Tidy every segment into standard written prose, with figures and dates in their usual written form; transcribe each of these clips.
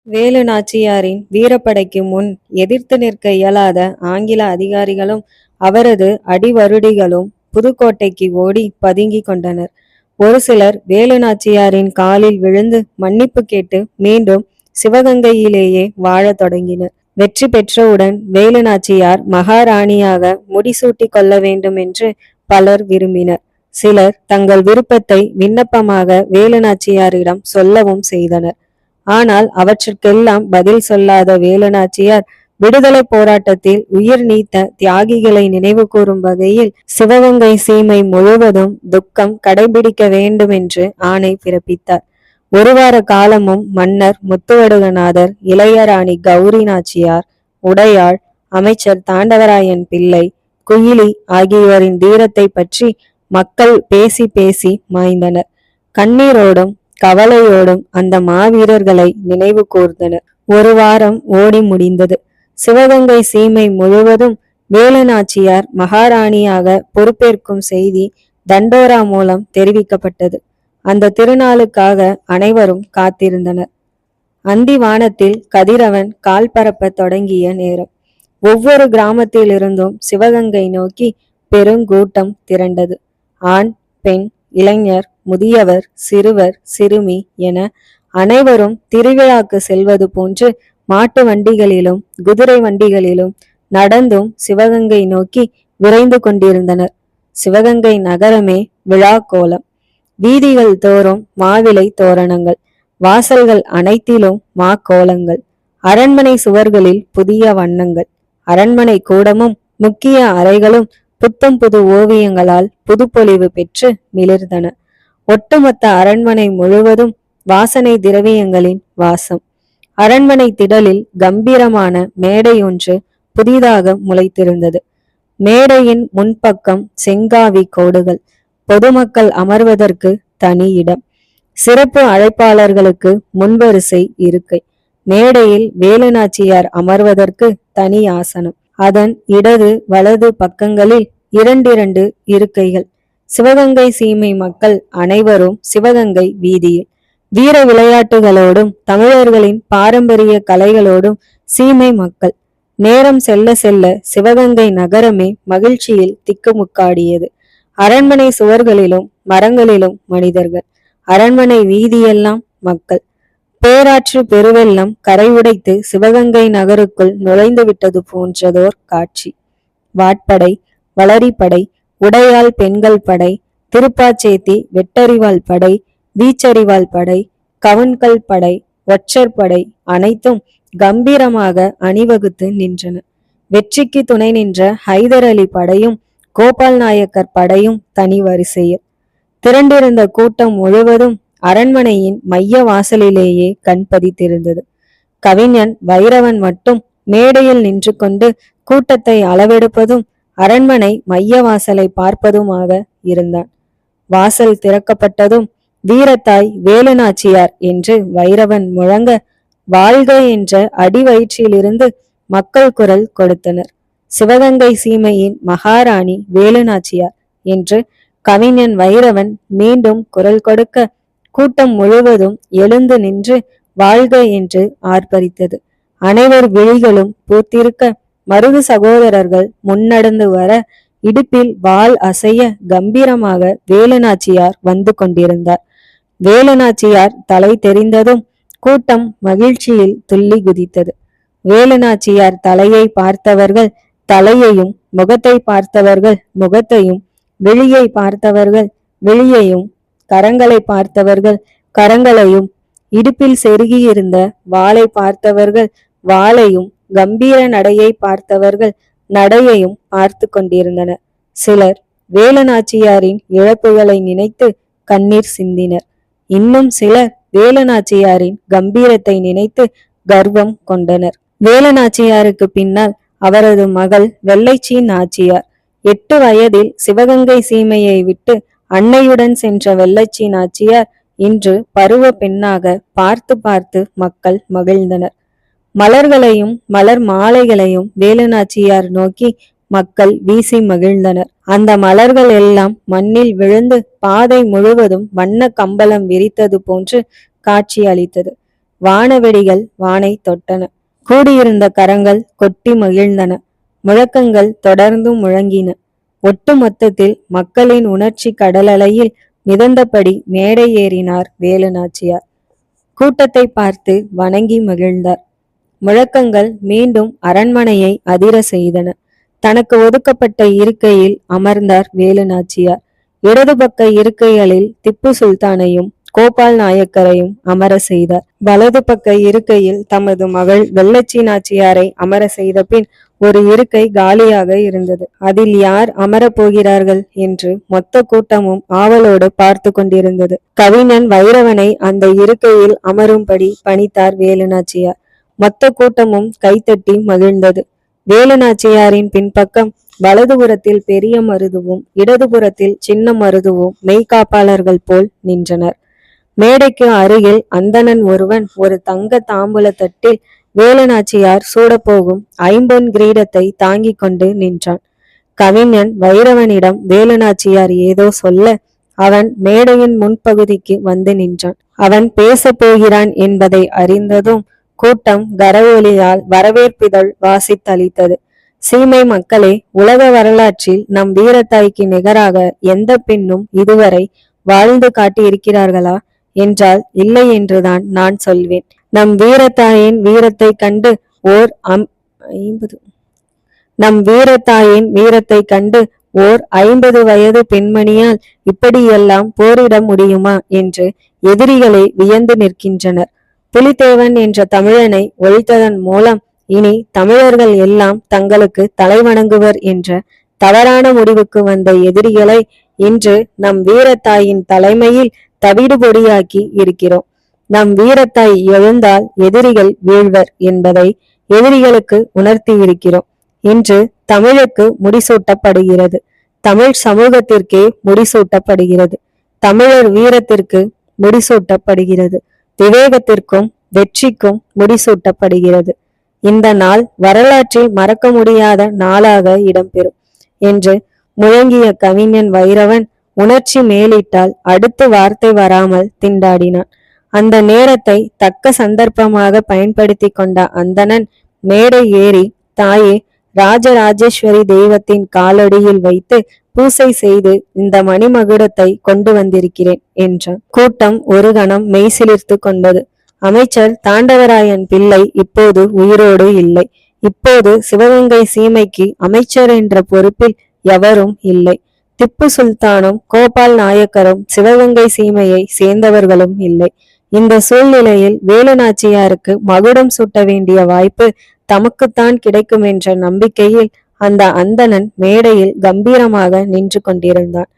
வேலு நாச்சியாரின் வீரப்படைக்கு முன் எதிர்த்து நிற்க இயலாத ஆங்கில அதிகாரிகளும் அவரது அடிவருடிகளும் புதுக்கோட்டைக்கு ஓடி பதுங்கி கொண்டனர். ஒரு சிலர் வேலு நாச்சியாரின் காலில் விழுந்து மன்னிப்பு கேட்டு மீண்டும் சிவகங்கையிலேயே வாழத் தொடங்கினர். வெற்றி பெற்றவுடன் வேலு நாச்சியார் மகாராணியாக முடிசூட்டி கொள்ள வேண்டும் என்று பலர் விரும்பினர். சிலர் தங்கள் விருப்பத்தை விண்ணப்பமாக வேலு நாச்சியாரிடம் சொல்லவும் செய்தனர். ஆனால் அவற்றுக்கெல்லாம் பதில் சொல்லாத வேலு நாச்சியார் விடுதலை போராட்டத்தில் உயிர் நீத்த தியாகிகளை நினைவு கூறும் வகையில் சிவகங்கை சீமை முழுவதும் துக்கம் கடைபிடிக்க வேண்டும் என்று ஆணை பிறப்பித்தார். ஒரு வார காலமும் மன்னர் முத்துவடுகநாதர், இளையராணி கௌரி நாச்சியார், உடையாள், அமைச்சர் தாண்டவராயன் பிள்ளை, குயிலி ஆகியோரின் தீரத்தை பற்றி மக்கள் பேசி பேசி மாய்ந்தனர். கண்ணீரோடும் கவலையோடும் அந்த மாவீரர்களை நினைவு கூர்ந்தனர். ஒரு வாரம் ஓடி முடிந்தது. சிவகங்கை சீமை முழுவதும் வேலு நாச்சியார் மகாராணியாக பொறுப்பேற்கும் செய்தி தண்டோரா மூலம் தெரிவிக்கப்பட்டது. அந்த திருநாளுக்காக அனைவரும் காத்திருந்தனர். அந்தி வானத்தில் கதிரவன் கால் பரப்ப தொடங்கிய நேரம். ஒவ்வொரு கிராமத்தில் இருந்தும் சிவகங்கை நோக்கி பெருங்கூட்டம் திரண்டது. ஆண், பெண், இளைஞர், முதியவர், சிறுவர், சிறுமி என அனைவரும் திருவிழாக்கு செல்வது போன்று மாட்டு வண்டிகளிலும் குதிரை வண்டிகளிலும் நடந்தும் சிவகங்கை நோக்கி விரைந்து கொண்டிருந்தனர். சிவகங்கை நகரமே விழா கோலம். வீதிகள் தோறும் மாவிலை தோரணங்கள், வாசல்கள் அனைத்திலும் மா கோலங்கள், அரண்மனை சுவர்களில் புதிய வண்ணங்கள், அரண்மனை கூடமும் முக்கிய அறைகளும் புத்தம் புது ஓவியங்களால் புதுப்பொலிவு பெற்று மிளிர்ந்தன. ஒட்டுமொத்த அரண்மனை முழுவதும் வாசனை திரவியங்களின் வாசம். அரண்மனை திடலில் கம்பீரமான மேடை ஒன்று புதிதாக முளைத்திருந்தது. மேடையின் முன்பக்கம் செங்காவி கோடுகள், பொதுமக்கள் அமர்வதற்கு தனி இடம், சிறப்பு அழைப்பாளர்களுக்கு முன்வரிசை இருக்கை, மேடையில் வேலு நாச்சியார் அமர்வதற்கு தனி ஆசனம், அதன் இடது வலது பக்கங்களில் இரண்டிரண்டு இருக்கைகள். சிவகங்கை சீமை மக்கள் அனைவரும் சிவகங்கை வீதியில் வீர விளையாட்டுகளோடும் தமிழர்களின் பாரம்பரிய கலைகளோடும் சீமை மக்கள். நேரம் செல்ல செல்ல சிவகங்கை நகரமே மகிழ்ச்சியில் திக்குமுக்காடியது. அரண்மனை சுவர்களிலும் மரங்களிலும் மனிதர்கள், அரண்மனை வீதியெல்லாம் மக்கள். பேராற்று பெருவெள்ளம் கரை உடைத்து சிவகங்கை நகருக்குள் நுழைந்து விட்டது போன்றதோர் காட்சி. வாட்படை, வளரிப்படை, உடையாள் பெண்கள் படை, திருப்பாச்சேத்தி வெட்டறிவாள் படை, வீச்சறிவாள் படை, கவுன்கள் படை, ஒற்றர் படை அனைத்தும் கம்பீரமாக அணிவகுத்து நின்றன. வெற்றிக்கு துணை நின்ற ஹைதர் அலி படையும் கோபால் நாயக்கர் படையும் தனி வரிசையில். திரண்டிருந்த கூட்டம் முழுவதும் அரண்மனையின் மைய வாசலிலேயே கண் பதித்திருந்தது. கவிஞன் வைரவன் மட்டும் மேடையில் நின்று கொண்டு கூட்டத்தை அளவெடுப்பதும் அரண்மனை மைய வாசலை பார்ப்பதுமாக இருந்தான். வாசல் திறக்கப்பட்டதும் வீரத்தாய் வேலு நாச்சியார் என்று வைரவன் முழங்க, வாழ்க என்ற அடிவயிற்றிலிருந்து மக்கள் குரல் கொடுத்தனர். சிவகங்கை சீமையின் மகாராணி வேலு நாச்சியார் என்று கவிஞன் வைரவன் மீண்டும் குரல் கொடுக்க, கூட்டம் முழுவதும் எழுந்து நின்று வாழ்க என்று ஆர்ப்பரித்தது. அனைவர் விழிகளும் பூத்திருக்க மருது சகோதரர்கள் முன்னடந்து வர, இடுப்பில் வாள் அசைய கம்பீரமாக வேலு நாச்சியார் வந்து கொண்டிருந்தார். வேலு நாச்சியார் தலை தெரிந்ததும் கூட்டம் மகிழ்ச்சியில் துள்ளி குதித்தது. வேலு நாச்சியார் தலையை பார்த்தவர்கள் தலையையும், முகத்தை பார்த்தவர்கள் முகத்தையும், விழியை பார்த்தவர்கள் விழியையும், கரங்களை பார்த்தவர்கள் கரங்களையும், இடுப்பில் செருகியிருந்த வாளை பார்த்தவர்கள் வாளையும், கம்பீர நடையை பார்த்தவர்கள் நடையையும் பார்த்து கொண்டிருந்தனர். சிலர் வேலு நாச்சியாரின் இழப்புகளை நினைத்து கண்ணீர் சிந்தினர். இன்னும் சிலர் வேலு நாச்சியாரின் கம்பீரத்தை நினைத்து கர்வம் கொண்டனர். வேலு நாச்சியாருக்கு பின்னால் அவரது மகள் வெள்ளைச்சி நாச்சியார். 8 வயதில் சிவகங்கை சீமையை விட்டு அன்னையுடன் சென்ற வெள்ளைச்சி நாச்சியார் இன்று பருவ பெண்ணாக பார்த்து பார்த்து மக்கள் மகிழ்ந்தனர். மலர்களையும் மலர் மாலைகளையும் வேலு நாச்சியார் நோக்கி மக்கள் வீசி மகிழ்ந்தனர். அந்த மலர்கள் எல்லாம் மண்ணில் விழுந்து பாதை முழுவதும் வண்ண கம்பளம் விரித்தது போன்று காட்சி அளித்தது. வானவெடிகள் வானை தொட்டன. கூடியிருந்த கரங்கள் கொட்டி மகிழ்ந்தன. முழக்கங்கள் தொடர்ந்தும் முழங்கின. ஒட்டு மொத்தத்தில் மக்களின் உணர்ச்சி கடலலையில் மிதந்தபடி மேடை ஏறினார் வேலு நாச்சியார். கூட்டத்தை பார்த்து வணங்கி மகிழ்ந்தார். முழக்கங்கள் மீண்டும் அரண்மனையை அதிர செய்தன. தனக்கு ஒதுக்கப்பட்ட இருக்கையில் அமர்ந்தார் வேலு நாச்சியார். இடது பக்க இருக்கைகளில் திப்பு சுல்தானையும் கோபால் நாயக்கரையும் அமர செய்தார். வலது பக்க இருக்கையில் தமது மகள் வெள்ளச்சி நாச்சியாரை அமர செய்த பின் ஒரு இருக்கை காலியாக இருந்தது. அதில் யார் அமரப் போகிறார்கள் என்று மொத்த கூட்டமும் ஆவலோடு பார்த்து கொண்டிருந்தது. கவிஞன் வைரவனை அந்த இருக்கையில் அமரும்படி பணித்தார் வேலு நாச்சியார். மொத்த கூட்டமும் கைத்தட்டி மகிழ்ந்தது. வேலு நாச்சியாரின் பின்பக்கம் வலதுபுறத்தில் பெரிய மருதுவும் இடதுபுறத்தில் சின்ன மருதுவும் மெய்காப்பாளர்கள் போல் நின்றனர். மேடைக்கு அருகில் அந்தணன் ஒருவன் ஒரு தங்க தாம்பூல தட்டில் வேலு நாச்சியார் சூடப்போகும் ஐம்பொன் கிரீடத்தை தாங்கி கொண்டு நின்றான். கவிஞன் வைரவனிடம் வேலு நாச்சியார் ஏதோ சொல்ல அவன் மேடையின் முன்பகுதிக்கு வந்து நின்றான். அவன் பேச போகிறான் என்பதை அறிந்ததும் கூட்டம் கரவொலியால் வரவேற்பிதழ் வாசித்தளித்தது. சீமை மக்களே, உலக வரலாற்றில் நம் வீரத்தாய்க்கு நிகராக எந்த பெண்ணும் இதுவரை வாழ்ந்து காட்டியிருக்கிறார்களா என்றால் இல்லை என்றுதான் நான் சொல்வேன். நம் வீரத்தாயின் வீரத்தை கண்டு ஓர் 50 வயது பெண்மணியால் இப்படியெல்லாம் போரிட முடியுமா என்று எதிரிகளை வியந்து நிற்கின்றனர். புலித்தேவன் என்ற தமிழனை ஒழித்ததன் மூலம் இனி தமிழர்கள் எல்லாம் தங்களுக்கு தலைவணங்குவர் என்ற தவறான முடிவுக்கு வந்த எதிரிகளை இன்று நம் வீரத்தாயின் தலைமையில் தவிடுபொடியாக்கி இருக்கிறோம். நம் வீரத்தாய் எழுந்தால் எதிரிகள் வீழ்வர் என்பதை எதிரிகளுக்கு உணர்த்தி இருக்கிறோம். இன்று தமிழுக்கு முடிசூட்டப்படுகிறது. தமிழ் சமூகத்திற்கே முடிசூட்டப்படுகிறது. தமிழர் வீரத்திற்கு முடிசூட்டப்படுகிறது. விவேகத்திற்கும் வெற்றிக்கும் முடிசூட்டப்படுகிறது. இந்த நாள் வரலாற்றில் மறக்க முடியாத நாளாக இடம்பெறும் என்று முழங்கிய கவிஞன் வைரவன் உணர்ச்சி மேலிட்டால் அடுத்து வார்த்தை வராமல் திண்டாடினான். அந்த நேரத்தை தக்க சந்தர்ப்பமாக பயன்படுத்தி கொண்ட அந்தணன் மேடை ஏறி, தாயே, ராஜராஜேஸ்வரி தெய்வத்தின் காலடியில் வைத்து பூசை செய்து இந்த மணிமகுடத்தை கொண்டு வந்திருக்கிறேன் என்றான். கூட்டம் ஒரு கணம் மெய்சிலிர்த்து கொண்டது. அமைச்சர் தாண்டவராயன் பிள்ளை இப்போது உயிரோடு இல்லை. இப்போது சிவகங்கை சீமைக்கு அமைச்சர் என்ற பொறுப்பில் எவரும் இல்லை. திப்பு சுல்தானும் கோபால் நாயக்கரும் சிவகங்கை சீமையை சேர்ந்தவர்களும் இல்லை. இந்த சூழ்நிலையில் வேலு நாச்சியாருக்கு மகுடம் சூட்ட வேண்டிய வாய்ப்பு தமக்குத்தான் கிடைக்கும் என்ற நம்பிக்கையில் அந்த அந்தணன் மேடையில் கம்பீரமாக நின்று கொண்டிருந்தான்.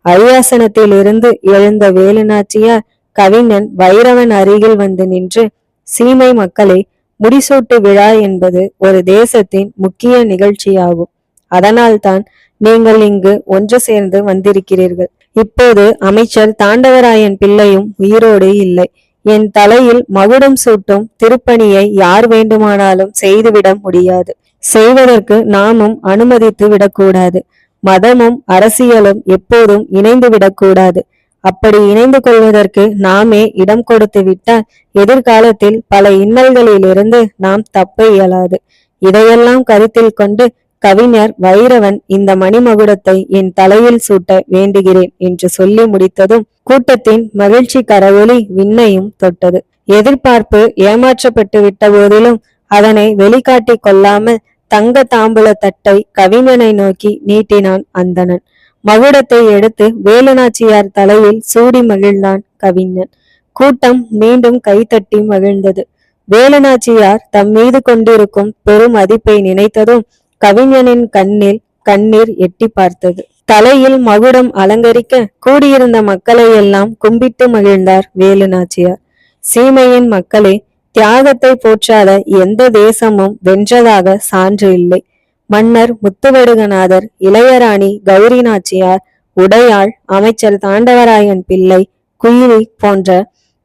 அரியாசனத்தில் இருந்து எழுந்த வேலு நாச்சியார் கவிஞன் வைரவன் அருகில் வந்து நின்று, சீமை மக்களே, முடிசூட்டு விழா என்பது ஒரு தேசத்தின் முக்கிய நிகழ்ச்சியாகும். அதனால்தான் நீங்கள் இங்கு ஒன்று சேர்ந்து வந்திருக்கிறீர்கள். இப்போது அமைச்சர் தாண்டவராயன் பிள்ளையும் உயிரோடு இல்லை. என் தலையில் மகுடம் சூட்டும் திருப்பணியை யார் வேண்டுமானாலும் செய்துவிட முடியாது. செய்வதற்கு நாமும் அனுமதித்து விடக்கூடாது. மதமும் அரசியலும் எப்போதும் இணைந்து விடக்கூடாது. அப்படி இணைந்து கொள்வதற்கு நாமே இடம் கொடுத்து விட்டால் எதிர்காலத்தில் பல இன்னல்களிலிருந்து நாம் தப்ப இயலாது. இதையெல்லாம் கருத்தில் கொண்டு கவிஞர் வைரவன் இந்த மணிமகுடத்தை என் தலையில் சூட்ட வேண்டுகிறேன் என்று சொல்லி முடித்ததும் கூட்டத்தின் மகிழ்ச்சி கரவொலி விண்ணையும் தொட்டது. எதிர்பார்ப்பு ஏமாற்றப்பட்டு விட்ட போதிலும் அதனை வெளிக்காட்டி கொள்ளாமல் தங்க தாம்பூல தட்டை கவிஞனை நோக்கி நீட்டினான் அந்தணன். மகுடத்தை எடுத்து வேலு நாச்சியார் தலையில் சூடி மகிழ்ந்தான் கவிஞன். கூட்டம் மீண்டும் கைத்தட்டி மகிழ்ந்தது. வேலு நாச்சியார் தம் மீது கொண்டிருக்கும் பெரும் மதிப்பை நினைத்ததும் கவிஞனின் கண்ணில் கண்ணீர் எட்டி பார்த்தது. தலையில் மகுடம் அலங்கரிக்க கூடியிருந்த மக்களை எல்லாம் கும்பிட்டு மகிழ்ந்தார் வேலு நாச்சியார். சீமையின் மக்களே, தியாகத்தை போற்றாத எந்த தேசமும் வென்றதாக சான்று இல்லை. மன்னர் முத்துவடுகநாதர், இளையராணி கௌரி நாச்சியார், உடையாள், அமைச்சர் தாண்டவராயன் பிள்ளை, குயிலி போன்ற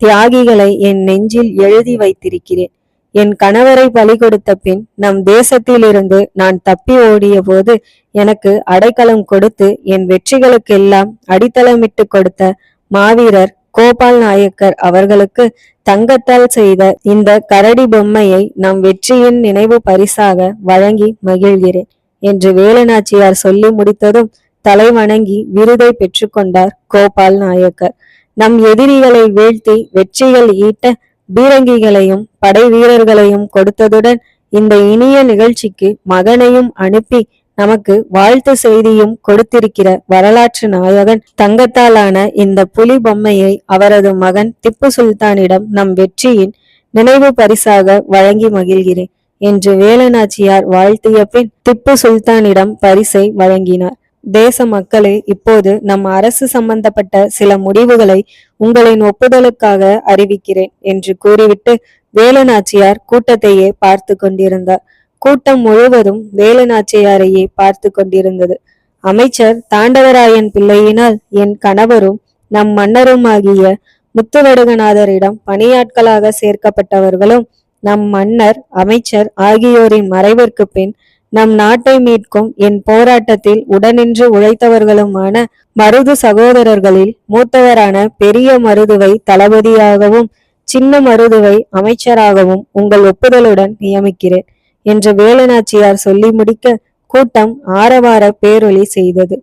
தியாகிகளை என் நெஞ்சில் எழுதி வைத்திருக்கிறேன். என் கணவரை பலி கொடுத்த பின் நம் தேசத்திலிருந்து நான் தப்பி ஓடிய போது எனக்கு அடைக்கலம் கொடுத்து என் வெற்றிகளுக்கெல்லாம் அடித்தளமிட்டு கொடுத்த மாவீரர் கோபால் நாயக்கர் அவர்களுக்கு தங்கத்தால் செய்த இந்த கரடி பொம்மையை நம் வெற்றியின் நினைவு பரிசாக வழங்கி மகிழ்கிறேன் என்று வேலுநாச்சியார் சொல்லி முடித்ததும் தலை வணங்கி விருதை பெற்றுக்கொண்டார் கோபால் நாயக்கர். நம் எதிரிகளை வீழ்த்தி வெற்றிகள் ஈட்ட பீரங்கிகளையும் படை வீரர்களையும் கொடுத்ததுடன் இந்த இனிய நிகழ்ச்சிக்கு மகனையும் அனுப்பி நமக்கு வாழ்த்து செய்தியும் கொடுத்திருக்கிற வரலாற்று நாயகன் தங்கத்தாலான இந்த புலி பொம்மையை அவரது மகன் திப்பு சுல்தானிடம் நம் வெற்றியின் நினைவு பரிசாக வழங்கி மகிழ்கிறேன் என்று வேலுநாச்சியார் வாழ்த்திய பின் திப்பு சுல்தானிடம் பரிசை வழங்கினார். தேச மக்களே, இப்போது நம் அரசு சம்பந்தப்பட்ட சில முடிவுகளை உங்களின் ஒப்புதலுக்காக அறிவிக்கிறேன் என்று கூறிவிட்டு வேலுநாச்சியார் கூட்டத்தையே பார்த்து கொண்டிருந்தார். கூட்டம் முழுவதும் வேலுநாச்சியாரையே பார்த்து கொண்டிருந்தது. அமைச்சர் தாண்டவராயன் பிள்ளையினால் என் கணவரும் நம் மன்னருமாகிய முத்துவடுகநாதரிடம் பணியாட்களாக சேர்க்கப்பட்டவர்களும் நம் மன்னர் அமைச்சர் ஆகியோரின் மறைவிற்கு பின் நம் நாட்டை மீட்கும் என் போராட்டத்தில் உடனின்று உழைத்தவர்களுமான மருது சகோதரர்களில் மூத்தவரான பெரிய மருதுவை தளபதியாகவும் சின்ன மருதுவை அமைச்சராகவும் உங்கள் ஒப்புதலுடன் நியமிக்கிறேன் என்று வேலுநாச்சியார் சொல்லி முடிக்க கூட்டம் ஆரவார பேரொலி செய்தது.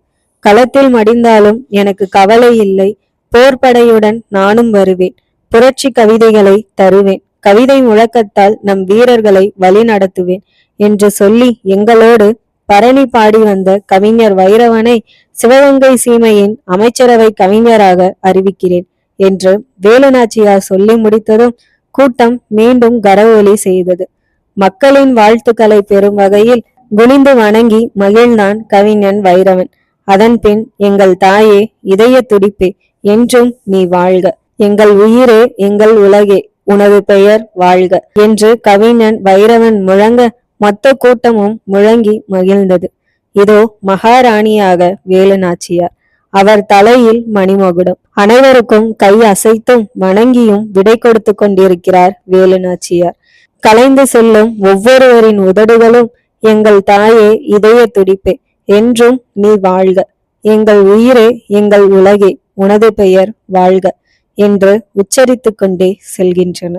களத்தில் மடிந்தாலும் எனக்கு கவலை இல்லை, போர்படையுடன் நானும் வருவேன், புரட்சி கவிதைகளை தருவேன், கவிதை முழக்கத்தால் நம் வீரர்களை வழி நடத்துவேன் என்று சொல்லி எங்களோடு பரணி பாடி வந்த கவிஞர் வைரவனை சிவகங்கை சீமையின் அமைச்சரவை கவிஞராக அறிவிக்கிறேன் என்று வேலுநாச்சியார் சொல்லி முடித்ததும் கூட்டம் மீண்டும் கரவொலி செய்தது. மக்களின் வாழ்த்துக்களை பெறும் வகையில் குனிந்து வணங்கி மகிழ்ந்தான் கவிஞன் வைரவன். அதன் பின் எங்கள் தாயே, இதய துடிப்பே, என்றும் நீ வாழ்க, எங்கள் உயிரே, எங்கள் உலகே, உனது பெயர் வாழ்க என்று கவிஞன் வைரவன் முழங்க மொத்த கூட்டமும் முழங்கி மகிழ்ந்தது. இதோ மகாராணியாக வேலுநாச்சியார், அவர் தலையில் மணிமகுடம். அனைவருக்கும் கை அசைத்தும் வணங்கியும் விடை கொடுத்து கொண்டிருக்கிறார் வேலுநாச்சியார். கலைந்து செல்லும் ஒவ்வொருவரின் உதடுகளும் எங்கள் தாயே, இதய துடிப்பே, என்றும் நீ வாழ்க, எங்கள் உயிரே, எங்கள் உலகே, உனது பெயர் வாழ்க என்று உச்சரித்து கொண்டே செல்கின்றன.